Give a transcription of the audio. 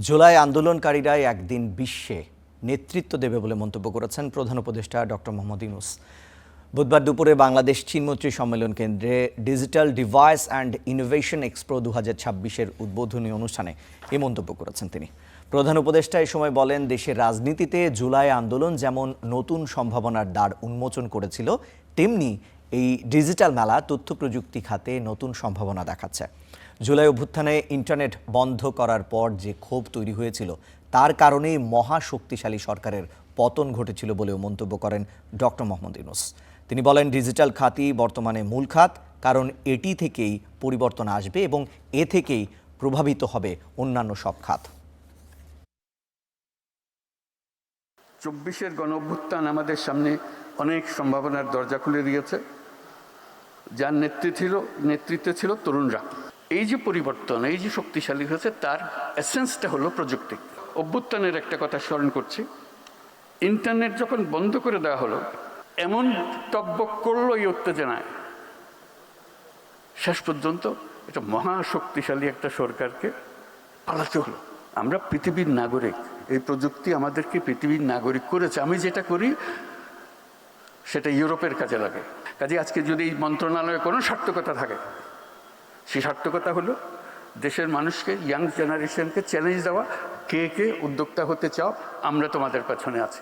জুলাই আন্দোলনকারীরাই একদিন বিশ্বে নেতৃত্ব দেবে বলে মন্তব্য করেছেন প্রধান উপদেষ্টা ডক্টর মোহাম্মদ ইউনূস। বুধবার দুপুরে বাংলাদেশ চীনমৈত্রী সম্মেলন কেন্দ্রে digital device and innovation expo 2026-এর উদ্বোধনী অনুষ্ঠানে এ মন্তব্য করেছেন তিনি। প্রধান উপদেষ্টা এ সময় বলেন, দেশের রাজনীতিতে জুলাই আন্দোলন যেমন নতুন সম্ভাবনার দ্বার উন্মোচন করেছিল, তেমনি এই ডিজিটাল মেলা তথ্য প্রযুক্তি খাতে নতুন সম্ভাবনা দেখাচ্ছে। জুলাই অভ্যুত্থানে ইন্টারনেট বন্ধ করার পর যে ক্ষোভ তৈরি হয়েছিল, তার কারণেই মহাশক্তিশালী সরকারের পতন ঘটেছিল বলেও মন্তব্য করেন ডক্টর মোহাম্মদ ইউনূস। তিনি বলেন, ডিজিটাল খাতই বর্তমানে মূল খাত, কারণ এটি থেকেই পরিবর্তন আসবে এবং এ থেকেই প্রভাবিত হবে অন্যান্য সব খাত। 24-এর গণঅভ্যুত্থান আমাদের সামনে অনেক সম্ভাবনার দরজা খুলে দিয়েছে, যার নেতৃত্বে ছিল তরুণরা। এই যে পরিবর্তন, এই যে শক্তিশালী হয়েছে, তার এসেন্সটা হলো প্রযুক্তি। অভ্যুত্থানের একটা কথা স্মরণ করছি, ইন্টারনেট যখন বন্ধ করে দেওয়া হলো, এমন টকবক করলো এই উত্তেজনায়, শেষ পর্যন্ত এটা মহাশক্তিশালী একটা সরকারকে পালাতে হলো। আমরা পৃথিবীর নাগরিক, এই প্রযুক্তি আমাদেরকে পৃথিবীর নাগরিক করেছে। আমি যেটা করি সেটা ইউরোপের কাজে লাগে। কাজে আজকে যদি এই মন্ত্রণালয়ে কোনো সার্থকতা থাকে, সেই সার্থকতা হলো দেশের মানুষকে, ইয়াং জেনারেশনকে চ্যালেঞ্জ দেওয়া, কে কে উদ্যোক্তা হতে চাও, আমরা তোমাদের পেছনে আছি।